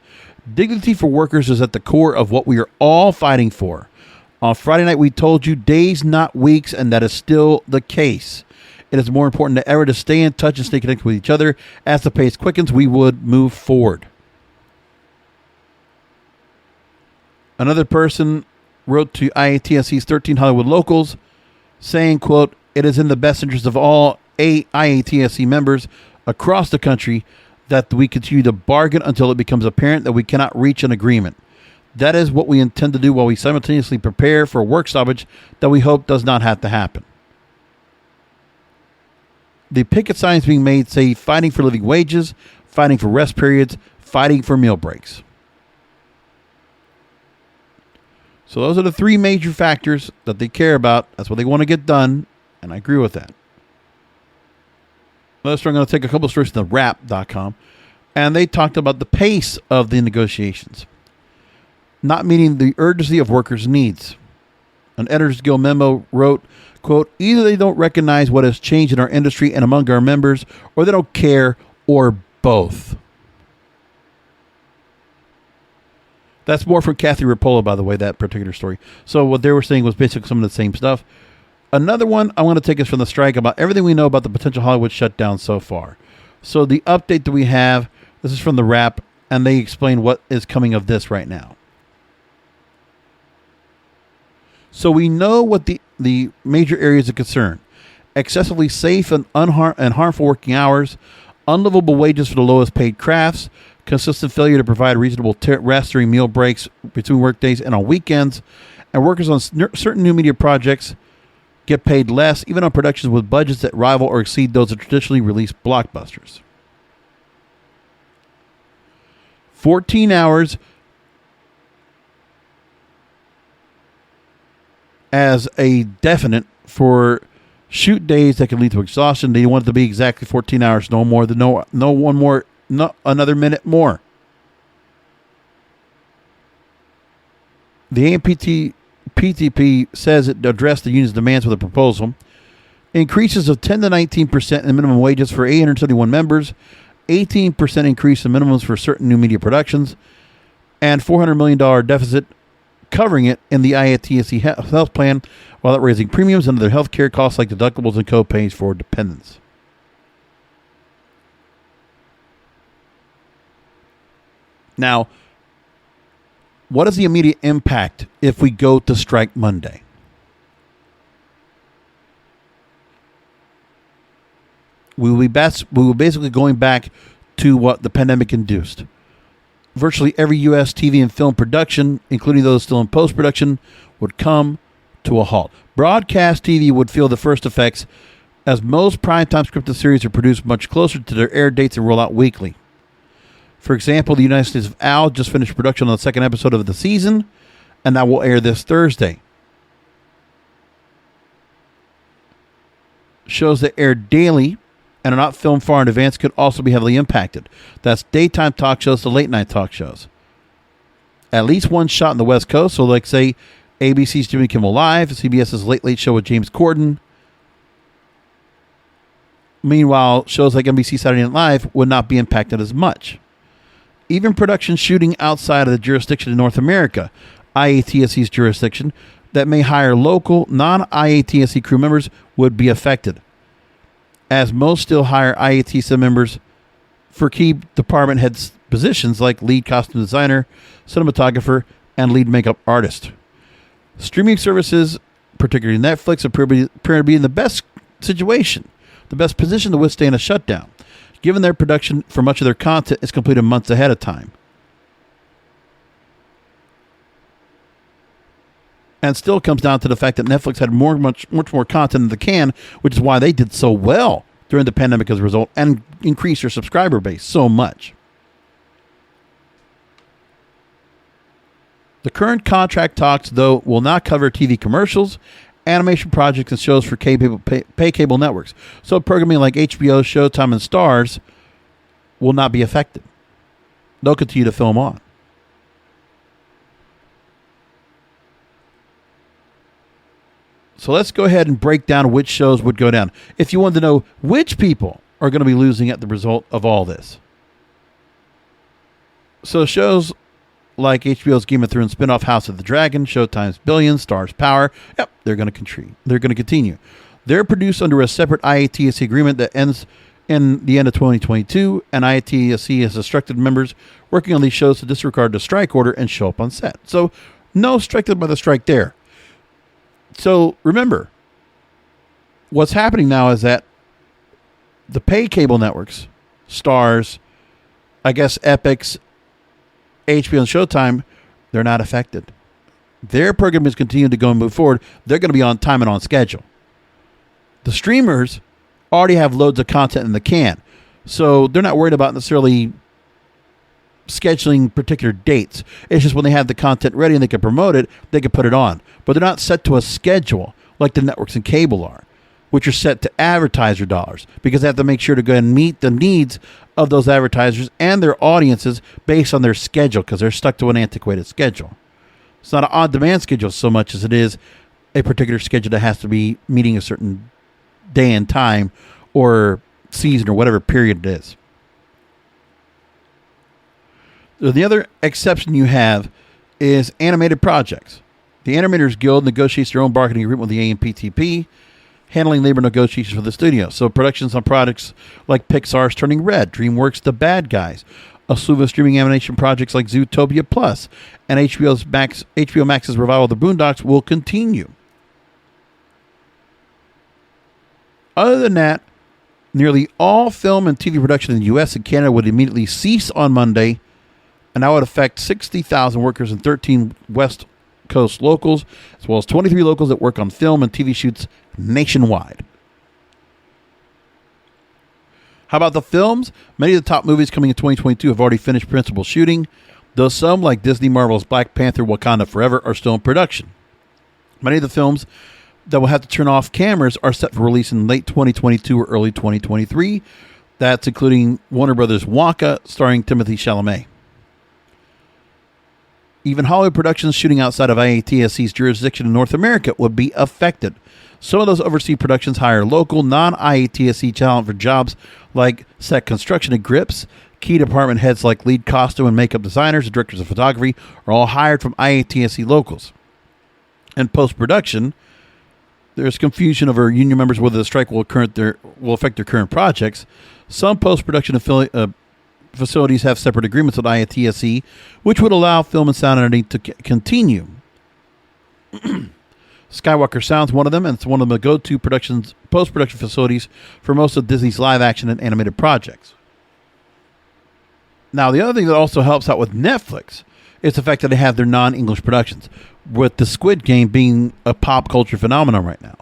Dignity for workers is at the core of what we are all fighting for. On Friday night, we told you days, not weeks, and that is still the case. it is more important than ever to stay in touch and stay connected with each other. As the pace quickens, we would move forward. Another person wrote to IATSE's 13 Hollywood locals saying, quote, "It is in the best interest of all IATSE members across the country that we continue to bargain until it becomes apparent that we cannot reach an agreement. That is what we intend to do while we simultaneously prepare for a work stoppage that we hope does not have to happen." The picket signs being made say fighting for living wages, fighting for rest periods, fighting for meal breaks. So those are the three major factors that they care about. That's what they want to get done, and I agree with that. Let's I'm going to take a couple of stories from the wrap.com, and they talked about the pace of the negotiations, not meeting the urgency of workers' needs. An Editors Guild memo wrote, quote, "Either they don't recognize what has changed in our industry and among our members, or they don't care, or both." That's more from Kathy Rapola, by the way, that particular story. So what they were saying was basically some of the same stuff. Another one I want to take is from the strike about everything we know about the potential Hollywood shutdown so far. So the update that we have, this is from the Wrap, and they explain what is coming of this right now. So we know what the major areas of concern: excessively safe and harmful working hours, unlivable wages for the lowest paid crafts, consistent failure to provide reasonable rest during meal breaks between workdays and on weekends, and workers on certain new media projects get paid less, even on productions with budgets that rival or exceed those of traditionally released blockbusters. 14 hours as a definite for shoot days that can lead to exhaustion. They want it to be exactly 14 hours, no more than no one more, not another minute more. The AMPTP says it addressed the union's demands with a proposal. Increases of 10 to 19% in minimum wages for 871 members, 18% increase in minimums for certain new media productions, and $400 million deficit covering it in the IATSE health plan, while it raising premiums and other health care costs like deductibles and co-pays for dependents. Now, what is the immediate impact if we go to strike Monday? We will basically going back to what the pandemic induced. Virtually every U.S. TV and film production, including those still in post-production, would come to a halt. Broadcast TV would feel the first effects, as most primetime scripted series are produced much closer to their air dates and roll out weekly. For example, the United States of Al just finished production on the second episode of the season, and that will air this Thursday. Shows that air daily and are not filmed far in advance could also be heavily impacted. That's daytime talk shows to late night talk shows. At least one shot on the West Coast, so like say ABC's Jimmy Kimmel Live, CBS's Late Late Show with James Corden. Meanwhile, shows like NBC Saturday Night Live would not be impacted as much. Even production shooting outside of the jurisdiction in North America, IATSE's jurisdiction, that may hire local, non-IATSE crew members would be affected, as most still hire IATSE members for key department heads positions like lead costume designer, cinematographer, and lead makeup artist. Streaming services, particularly Netflix, appear to be in the best situation, the best position to withstand a shutdown, given their production for much of their content is completed months ahead of time. And still comes down to the fact that Netflix had much more content in the can, which is why they did so well during the pandemic as a result and increased their subscriber base so much. The current contract talks, though, will not cover TV commercials, animation projects, and shows for pay cable networks. So programming like HBO, Showtime, and Starz will not be affected. They'll continue to film on. So let's go ahead and break down which shows would go down. If you wanted to know which people are going to be losing at the result of all this. So shows like HBO's Game of Thrones spinoff House of the Dragon, Showtime's Billions, Starz Power, yep, they're going to continue. They're produced under a separate IATSE agreement that ends in the end of 2022, and IATSE has instructed members working on these shows to disregard the strike order and show up on set. So no strike by the strike there. So remember, what's happening now is that the pay cable networks, Stars, I guess Epix, HBO and Showtime, they're not affected. Their program is continuing to go and move forward. They're going to be on time and on schedule. The streamers already have loads of content in the can, so they're not worried about necessarily scheduling particular dates. It's just when they have the content ready and they can promote it, they can put it on. But they're not set to a schedule like the networks and cable are, which are set to advertiser dollars, because they have to make sure to go and meet the needs of those advertisers and their audiences based on their schedule, because they're stuck to an antiquated schedule. It's not an on-demand schedule so much as it is a particular schedule that has to be meeting a certain day and time or season or whatever period it is. The other exception you have is animated projects. The Animators Guild negotiates their own bargaining agreement with the AMPTP, handling labor negotiations for the studio. So productions on products like Pixar's Turning Red, DreamWorks' The Bad Guys, a slew of streaming animation projects like Zootopia Plus, and HBO Max's revival of The Boondocks will continue. Other than that, nearly all film and TV production in the U.S. and Canada would immediately cease on Monday, and that would affect 60,000 workers in 13 West Coast locals, as well as 23 locals that work on film and TV shoots nationwide. How about the films? Many of the top movies coming in 2022 have already finished principal shooting, though some, like Disney Marvel's Black Panther Wakanda Forever, are still in production. Many of the films that will have to turn off cameras are set for release in late 2022 or early 2023. That's including Warner Brothers' Wonka, starring Timothée Chalamet. Even Hollywood productions shooting outside of IATSE's jurisdiction in North America would be affected. Some of those overseas productions hire local, non-IATSE talent for jobs like set construction and grips. Key department heads like lead costume and makeup designers and directors of photography are all hired from IATSE locals. In post-production, there's confusion over union members whether the strike will affect their current projects. Some post-production facilities have separate agreements with IATSE, which would allow film and sound editing to continue. Skywalker Sound's one of them, and it's one of the go-to post-production facilities for most of Disney's live-action and animated projects. Now, the other thing that also helps out with Netflix is the fact that they have their non-English productions, with the Squid Game being a pop culture phenomenon right now.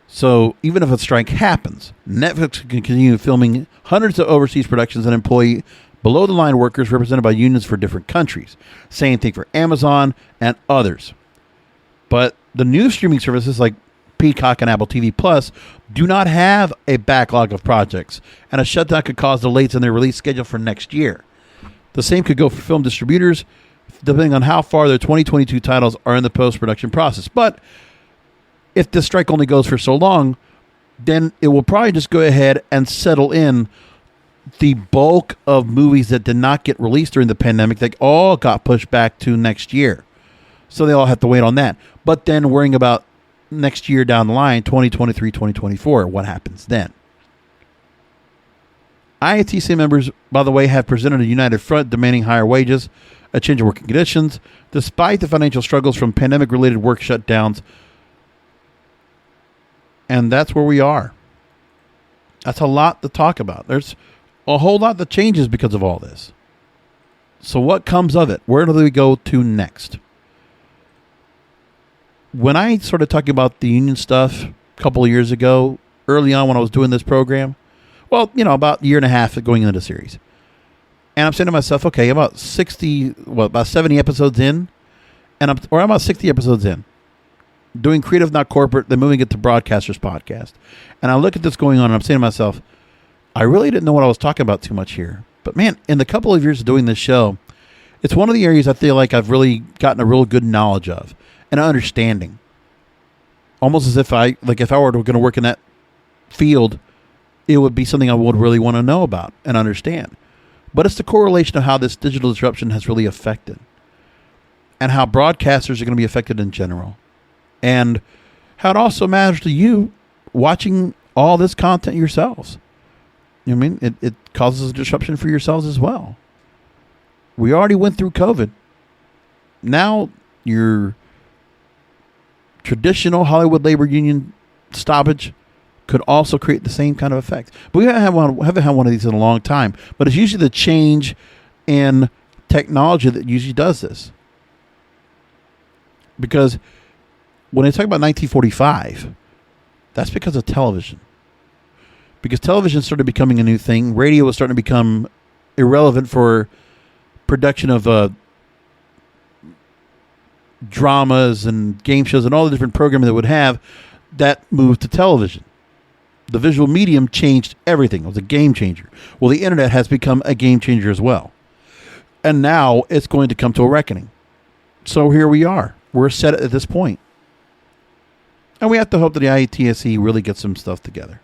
So even if a strike happens, Netflix can continue filming hundreds of overseas productions and employ below-the-line workers represented by unions for different countries. Same thing for Amazon and others. But the new streaming services like Peacock and Apple TV Plus do not have a backlog of projects, and a shutdown could cause delays in their release schedule for next year. The same could go for film distributors, depending on how far their 2022 titles are in the post-production process. But if the strike only goes for so long, then it will probably just go ahead and settle in the bulk of movies that did not get released during the pandemic. They all got pushed back to next year. So they all have to wait on that. But then worrying about next year down the line, 2023, 2024, what happens then? IATSE members, by the way, have presented a united front demanding higher wages, a change in working conditions, despite the financial struggles from pandemic-related work shutdowns. And that's where we are. That's a lot to talk about. There's a whole lot that changes because of all this. So what comes of it? Where do we go to next? When I started talking about the union stuff a couple of years ago, early on when I was doing this program, well, about a year and a half going into the series. And I'm saying to myself, okay, I'm about 70 episodes in, I'm about 60 episodes in, doing creative, not corporate, then moving it to Broadcasters Podcast. And I look at this going on, and I'm saying to myself, I really didn't know what I was talking about too much here. But man, in the couple of years of doing this show, it's one of the areas I feel like I've really gotten a real good knowledge of and understanding. Almost as if if I were going to work in that field, it would be something I would really want to know about and understand. But it's the correlation of how this digital disruption has really affected, and how broadcasters are going to be affected in general, and how it also matters to you watching all this content yourselves. You know what I mean? It causes a disruption for yourselves as well. We already went through COVID. Now your traditional Hollywood labor union stoppage could also create the same kind of effect. But we haven't had one of these in a long time. But it's usually the change in technology that usually does this. Because when they talk about 1945, that's because of television. Because television started becoming a new thing. Radio was starting to become irrelevant for production of dramas and game shows and all the different programming that would have. That moved to television. The visual medium changed everything. It was a game changer. Well, the internet has become a game changer as well. And now it's going to come to a reckoning. So here we are. We're set at this point. And we have to hope that the IATSE really gets some stuff together.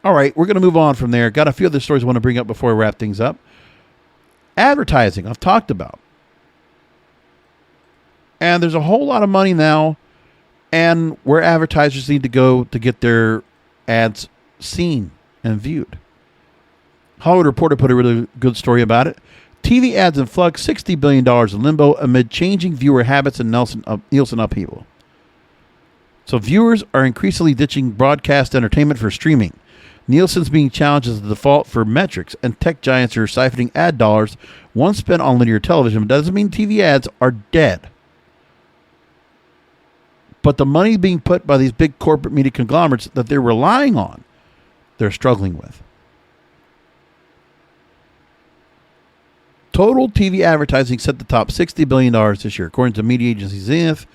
All right, we're going to move on from there. Got a few other stories I want to bring up before I wrap things up. Advertising, I've talked about. And there's a whole lot of money now, and where advertisers need to go to get their ads seen and viewed. Hollywood Reporter put a really good story about it. TV ads in flux, $60 billion in limbo amid changing viewer habits and Nielsen upheaval. So viewers are increasingly ditching broadcast entertainment for streaming. Nielsen's being challenged as the default for metrics, and tech giants are siphoning ad dollars once spent on linear television. But that doesn't mean TV ads are dead. But the money being put by these big corporate media conglomerates that they're relying on, they're struggling with. Total TV advertising set to top $60 billion this year. According to media agency Zenith,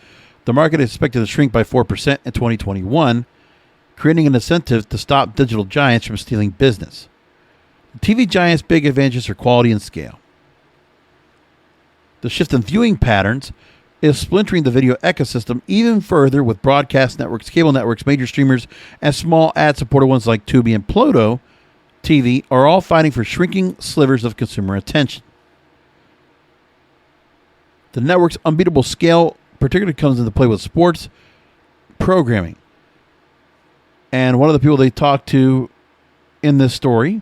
the market is expected to shrink by 4% in 2021, creating an incentive to stop digital giants from stealing business. The TV giants' big advantages are quality and scale. The shift in viewing patterns is splintering the video ecosystem even further, with broadcast networks, cable networks, major streamers, and small ad-supported ones like Tubi and Pluto TV are all fighting for shrinking slivers of consumer attention. The network's unbeatable scale particularly comes into play with sports programming. And one of the people they talked to in this story,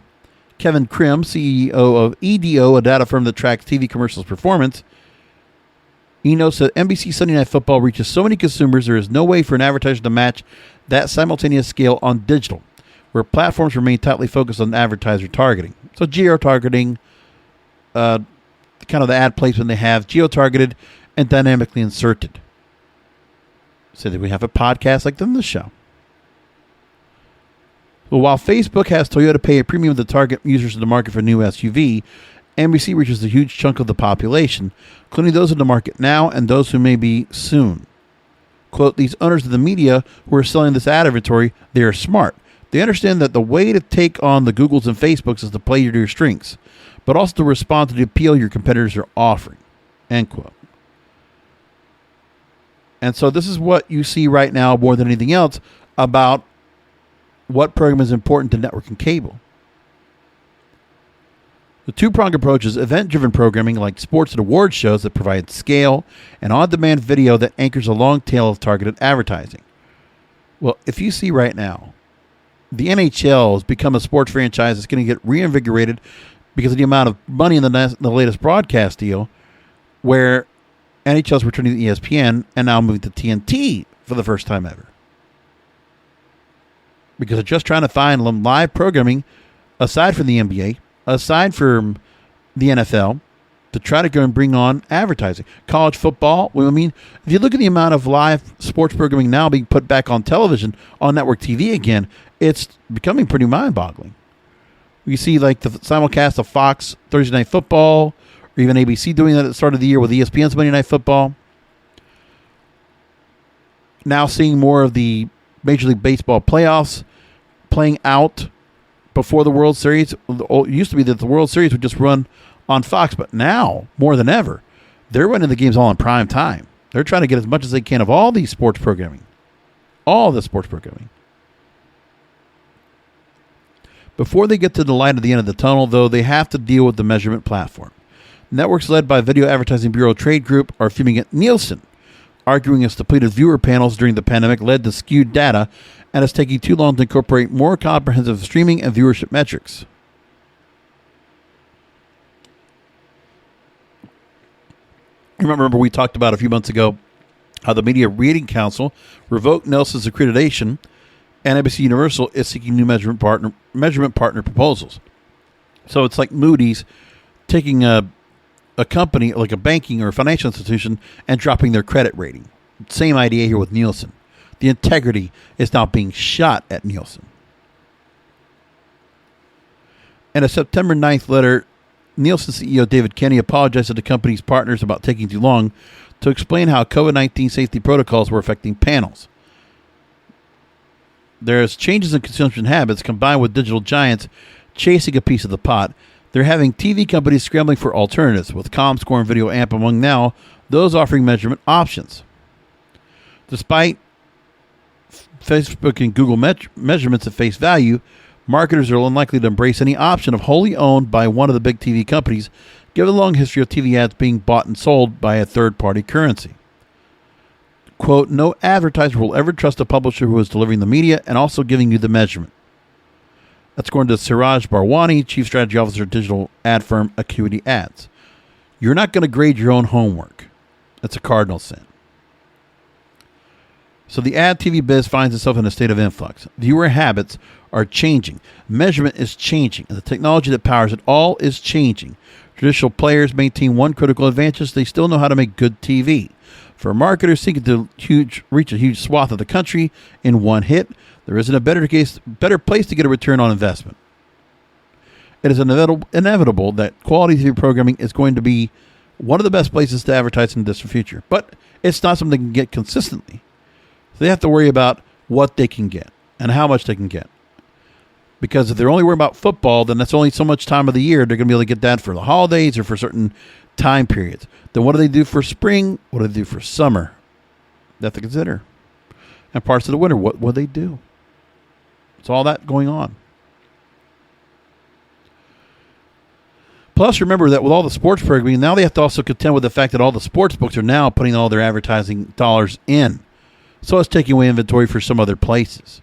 Kevin Krim, CEO of EDO, a data firm that tracks TV commercials performance, he notes that NBC Sunday Night Football reaches so many consumers, there is no way for an advertiser to match that simultaneous scale on digital, where platforms remain tightly focused on advertiser targeting. So geo-targeting, kind of the ad placement they have, geo-targeted and dynamically inserted. So that we have a podcast like this show. Well, while Facebook has Toyota pay a premium to target users in the market for new SUV, NBC reaches a huge chunk of the population, including those in the market now and those who may be soon. Quote, these owners of the media who are selling this ad inventory, they are smart. They understand that the way to take on the Googles and Facebooks is to play to your strengths, but also to respond to the appeal your competitors are offering. End quote. And so this is what you see right now more than anything else about what program is important to network and cable. The two-pronged approach is event-driven programming like sports and award shows that provide scale, and on-demand video that anchors a long tail of targeted advertising. Well, if you see right now, the NHL has become a sports franchise that's going to get reinvigorated because of the amount of money in the latest broadcast deal, where NHL is returning to ESPN and now moving to TNT for the first time ever. Because they're just trying to find live programming aside from the NBA, aside from the NFL, to try to go and bring on advertising. College football, well, I mean, if you look at the amount of live sports programming now being put back on television, on network TV again, it's becoming pretty mind-boggling. You see like the simulcast of Fox Thursday Night Football, or even ABC doing that at the start of the year with ESPN's Monday Night Football. Now seeing more of the Major League Baseball playoffs playing out before the World Series. It used to be that the World Series would just run on Fox, but now, more than ever, they're running the games all in prime time. They're trying to get as much as they can of all these sports programming. All the sports programming. Before they get to the light at the end of the tunnel, though, they have to deal with the measurement platform. Networks led by Video Advertising Bureau Trade Group are fuming at Nielsen, arguing its depleted viewer panels during the pandemic led to skewed data and is taking too long to incorporate more comprehensive streaming and viewership metrics. You remember we talked about a few months ago how the Media Rating Council revoked Nielsen's accreditation, and NBC Universal is seeking new measurement partner proposals. So it's like Moody's taking a company like a banking or a financial institution and dropping their credit rating. Same idea here with Nielsen. The integrity is now being shot at Nielsen. In a September 9th letter, Nielsen CEO David Kenny apologized to the company's partners about taking too long to explain how COVID-19 safety protocols were affecting panels. There's changes in consumption habits combined with digital giants chasing a piece of the pot. They're having TV companies scrambling for alternatives, with ComScore and Video Amp among now those offering measurement options. Despite Facebook and Google measurements at face value, marketers are unlikely to embrace any option of wholly owned by one of the big TV companies, given the long history of TV ads being bought and sold by a third-party currency. Quote, no advertiser will ever trust a publisher who is delivering the media and also giving you the measurement. That's according to Siraj Barwani, Chief Strategy Officer at digital ad firm Acuity Ads. You're not going to grade your own homework. That's a cardinal sin. So the ad TV biz finds itself in a state of influx. Viewer habits are changing. Measurement is changing. And the technology that powers it all is changing. Traditional players maintain one critical advantage. They still know how to make good TV. For marketers seeking to reach a huge swath of the country in one hit, there isn't a better place to get a return on investment. It is inevitable that quality TV programming is going to be one of the best places to advertise in the distant future. But it's not something they can get consistently. So they have to worry about what they can get and how much they can get. Because if they're only worried about football, then that's only so much time of the year. They're going to be able to get that for the holidays or for certain time periods. Then what do they do for spring? What do they do for summer? They have to consider. And parts of the winter, what will they do? It's all that going on. Plus, remember that with all the sports programming, now they have to also contend with the fact that all the sports books are now putting all their advertising dollars in. So it's taking away inventory for some other places.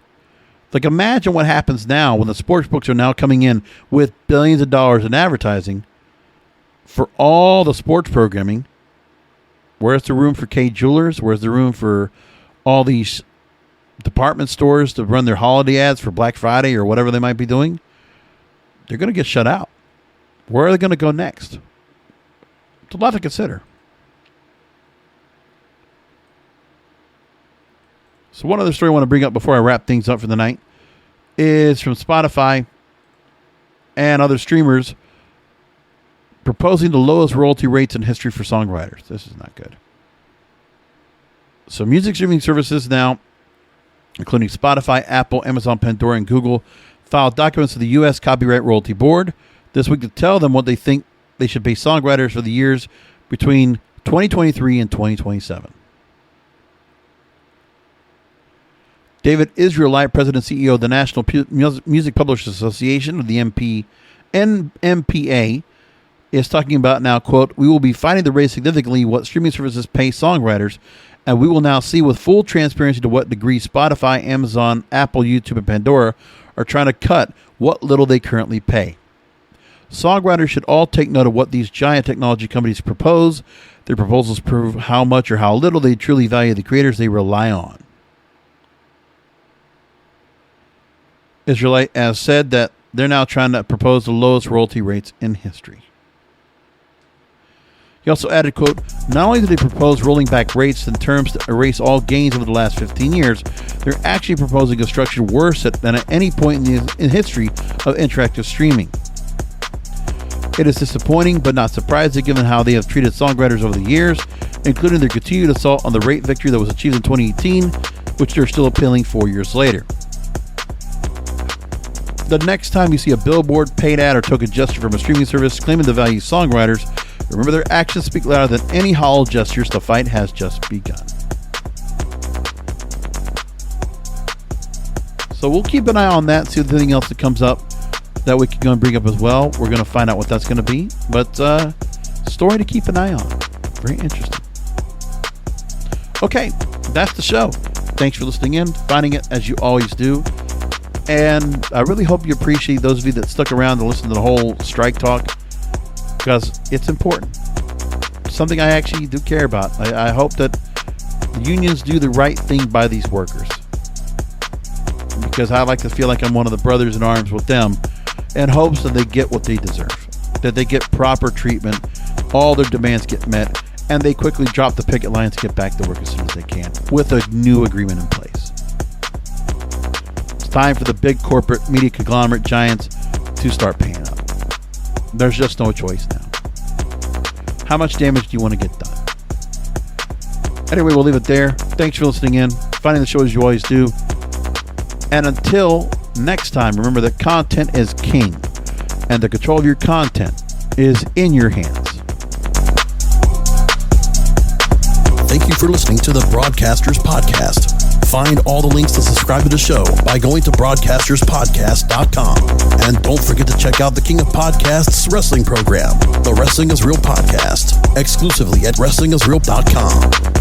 Like, imagine what happens now when the sports books are now coming in with billions of dollars in advertising for all the sports programming. Where's the room for K Jewelers? Where's the room for all these department stores to run their holiday ads for Black Friday or whatever they might be doing? They're going to get shut out. Where are they going to go next? It's a lot to consider. So one other story I want to bring up before I wrap things up for the night is from Spotify and other streamers proposing the lowest royalty rates in history for songwriters. This is not good. So music streaming services now, including Spotify, Apple, Amazon, Pandora, and Google, filed documents to the U.S. Copyright Royalty Board this week to tell them what they think they should pay songwriters for the years between 2023 and 2027. David Israelite, President and CEO of the National Music Publishers Association, of the NMPA, is talking about now, quote, we will be fighting the raise significantly what streaming services pay songwriters, and we will now see with full transparency to what degree Spotify, Amazon, Apple, YouTube, and Pandora are trying to cut what little they currently pay. Songwriters should all take note of what these giant technology companies propose. Their proposals prove how much or how little they truly value the creators they rely on. Israelite has said that they're now trying to propose the lowest royalty rates in history. He also added, quote, not only do they propose rolling back rates in terms to erase all gains over the last 15 years, they're actually proposing a structure worse than at any point in history of interactive streaming. It is disappointing, but not surprising given how they have treated songwriters over the years, including their continued assault on the rate victory that was achieved in 2018, which they're still appealing 4 years later. The next time you see a billboard, paid ad, or token gesture from a streaming service claiming to value songwriters, remember their actions speak louder than any hollow gestures. The fight has just begun. So we'll keep an eye on that, see if there's anything else that comes up that we can go and bring up as well. We're going to find out what that's going to be. But story to keep an eye on. Very interesting. Okay, that's the show. Thanks for listening in, finding it as you always do. And I really hope you appreciate those of you that stuck around to listen to the whole strike talk, because it's important. Something I actually do care about. I hope that the unions do the right thing by these workers, because I like to feel like I'm one of the brothers in arms with them, in hopes that they get what they deserve, that they get proper treatment, all their demands get met, and they quickly drop the picket lines to get back to work as soon as they can with a new agreement in place. It's time for the big corporate media conglomerate giants to start paying up. There's just no choice now. How much damage do you want to get done? Anyway, we'll leave it there. Thanks for listening in, finding the show as you always do. And until next time, remember that content is king, and the control of your content is in your hands. Thank you for listening to the Broadcasters Podcast. Find all the links to subscribe to the show by going to broadcasterspodcast.com. And don't forget to check out the King of Podcasts wrestling program, the Wrestling is Real podcast, exclusively at wrestlingisreal.com.